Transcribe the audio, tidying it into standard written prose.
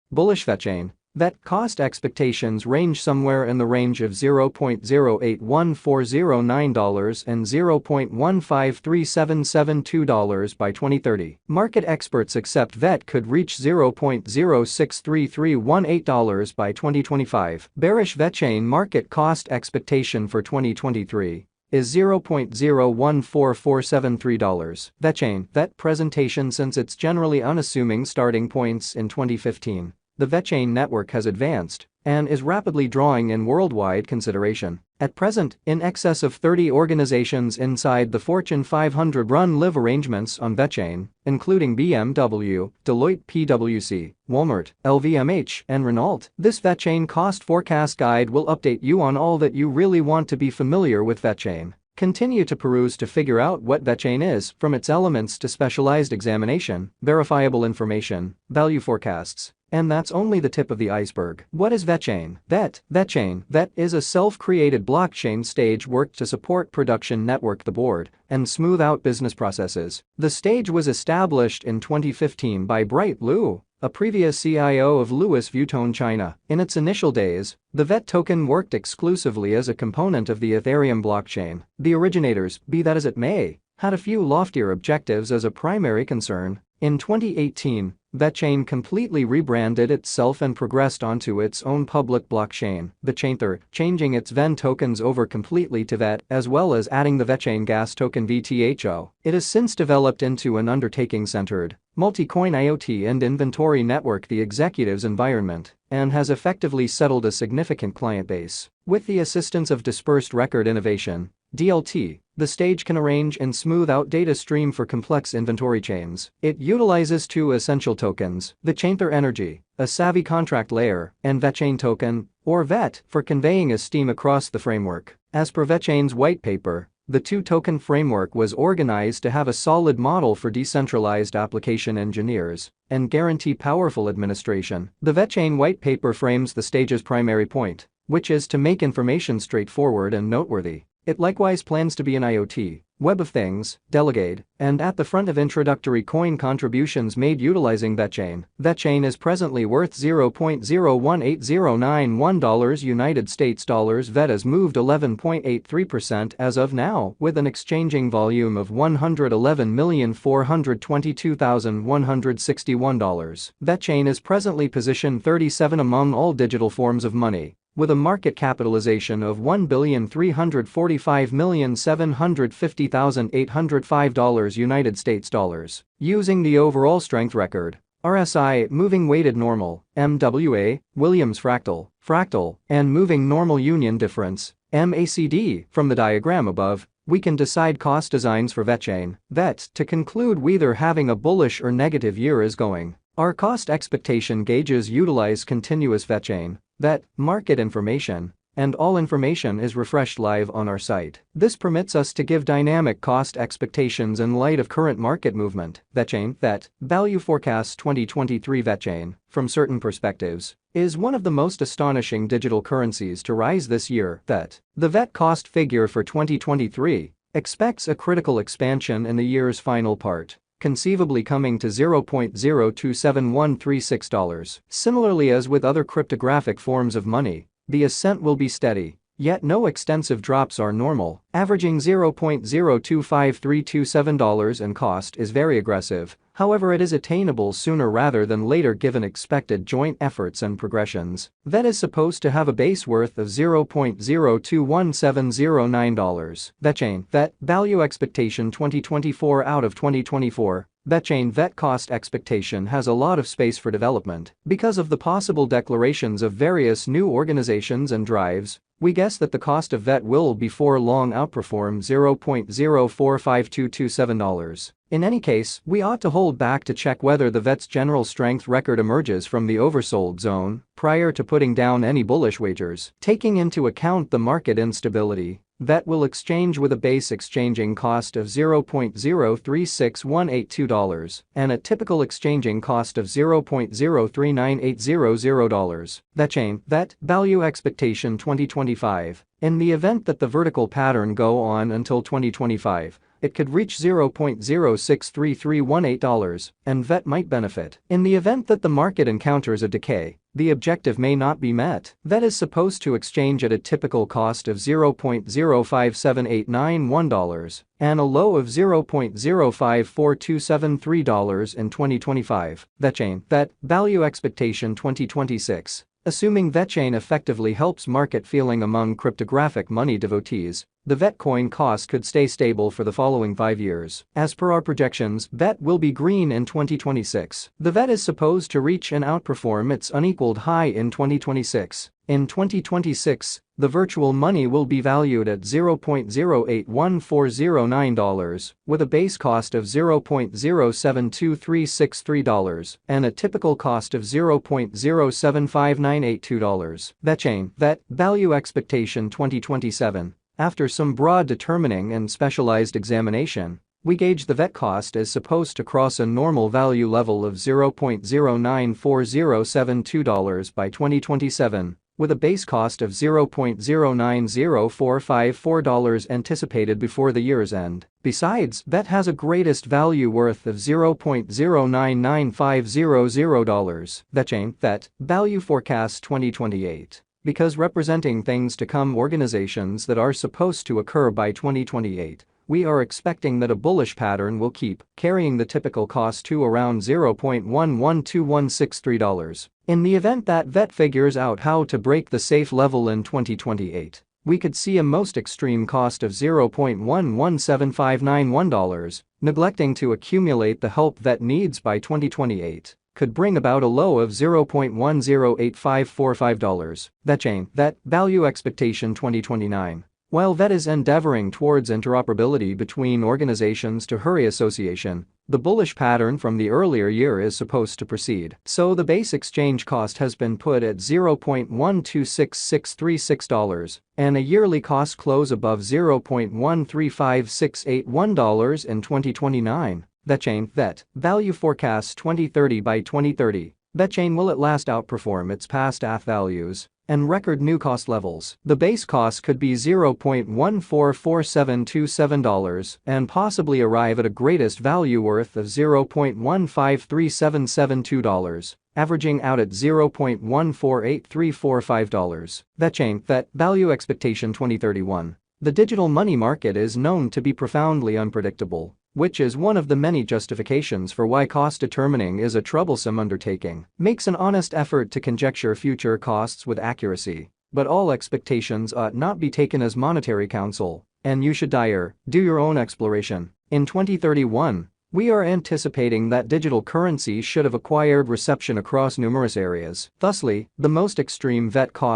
Bullish Vechain. Vet cost expectations range somewhere in the range of $0.081409 and $0.153772 by 2030. Market experts accept Vet could reach $0.063318 by 2025. Bearish Vechain market cost expectation for 2023 is $0.014473. Vechain, Vet presentation. Since its generally unassuming starting points in 2015, the Vechain network has advanced and is rapidly drawing in worldwide consideration. At present, in excess of 30 organizations inside the Fortune 500 run live arrangements on Vechain, including BMW, Deloitte PwC, Walmart, LVMH, and Renault. This Vechain cost forecast guide will update you on all that you really want to be familiar with Vechain. Continue to peruse to figure out what Vechain is, from its elements to specialized examination, verifiable information, value forecasts. And that's only the tip of the iceberg. What is Vechain? Vechain is a self-created blockchain stage worked to support production network the board and smooth out business processes. The stage was established in 2015 by Bright Lu, a previous CIO of Louis Vuitton China. In its initial days, the VET token worked exclusively as a component of the Ethereum blockchain. The originators, be that as it may, had a few loftier objectives as a primary concern. In 2018, Vechain completely rebranded itself and progressed onto its own public blockchain, Vechain, changing its VEN tokens over completely to VET as well as adding the Vechain gas token VTHO. It has since developed into an undertaking-centered, multi-coin IoT and inventory network the executive's environment and has effectively settled a significant client base. With the assistance of dispersed record innovation, DLT, the stage can arrange and smooth out data stream for complex inventory chains. It utilizes two essential tokens, Vechain Energy, a savvy contract layer, and Vechain token, or VET, for conveying esteem across the framework. As per Vechain's white paper, the two-token framework was organized to have a solid model for decentralized application engineers and guarantee powerful administration. The Vechain white paper frames the stage's primary point, which is to make information straightforward and noteworthy. It likewise plans to be an IoT, Web of Things, delegate, and at the front of introductory coin contributions made utilizing Vechain. Vechain is presently worth $0.018091 United States dollars. VET has moved 11.83% as of now, with an exchanging volume of $111,422,161. Vechain is presently positioned 37 among all digital forms of money, with a market capitalization of $1,345,750,805 United States dollars. Using the overall strength record, RSI, moving weighted normal, MWA, Williams fractal, and moving normal union difference, MACD, from the diagram above, we can decide cost designs for Vechain. VET, to conclude whether having a bullish or negative year is going. Our cost expectation gauges utilize continuous Vechain, VET, market information, and all information is refreshed live on our site. This permits us to give dynamic cost expectations in light of current market movement. Vechain, VET, value forecasts 2023. Vechain, from certain perspectives, is one of the most astonishing digital currencies to rise this year. VET, the VET cost figure for 2023, expects a critical expansion in the year's final part, conceivably coming to $0.027136. Similarly, as with other cryptographic forms of money, the ascent will be steady, yet no extensive drops are normal. Averaging $0.025327 in cost is very aggressive, however it is attainable sooner rather than later given expected joint efforts and progressions. VET is supposed to have a base worth of $0.021709. Vechain, VET, value expectation 2024 out of 2024. Vechain VET cost expectation has a lot of space for development. Because of the possible declarations of various new organizations and drives, we guess that the cost of VET will before long outperform $0.045227. In any case, we ought to hold back to check whether the VET's general strength record emerges from the oversold zone prior to putting down any bullish wagers. Taking into account the market instability, VET will exchange with a base exchanging cost of $0.036182 and a typical exchanging cost of $0.039800. Vechain, VET, value expectation 2025. In the event that the vertical pattern go on until 2025, it could reach $0.063318, and VET might benefit. In the event that the market encounters a decay, the objective may not be met. VET is supposed to exchange at a typical cost of $0.057891 and a low of $0.054273 in 2025. Vechain, VET, Value Expectation 2026. Assuming Vechain effectively helps market feeling among cryptographic money devotees, the VET coin cost could stay stable for the following 5 years. As per our projections, VET will be green in 2026. The VET is supposed to reach and outperform its unequaled high in 2026. In 2026, the virtual money will be valued at $0.081409 with a base cost of $0.072363 and a typical cost of $0.075982. Vechain, VET, Value Expectation 2027. After some broad determining and specialized examination, we gauge the VET cost as supposed to cross a normal value level of $0.094072 by 2027, with a base cost of $0.090454 anticipated before the year's end. Besides, VET has a greatest value worth of $0.099500. Vechain, VET, Value Forecast 2028. Because representing things to come organizations that are supposed to occur by 2028, we are expecting that a bullish pattern will keep carrying the typical cost to around $0.112163. In the event that VET figures out how to break the safe level in 2028, we could see a most extreme cost of $0.117591. Neglecting to accumulate the help VET needs by 2028 could bring about a low of $0.108545. Vechain, VET, Value Expectation 2029. While VET is endeavoring towards interoperability between organizations to hurry association, the bullish pattern from the earlier year is supposed to proceed. So the base exchange cost has been put at $0.126636 and a yearly cost close above $0.135681 in 2029. Vechain, VET, Value Forecast 2030 by 2030. Vechain will at last outperform its past ATH values and record new cost levels. The base cost could be $0.144727 and possibly arrive at a greatest value worth of $0.153772, averaging out at $0.148345. Vechain, VET, Value Expectation 2031. The digital money market is known to be profoundly unpredictable, which is one of the many justifications for why cost determining is a troublesome undertaking. Makes an honest effort to conjecture future costs with accuracy, but all expectations ought not be taken as monetary counsel, and you should do your own exploration. In 2031, we are anticipating that digital currency should have acquired reception across numerous areas. Thusly, the most extreme VET cost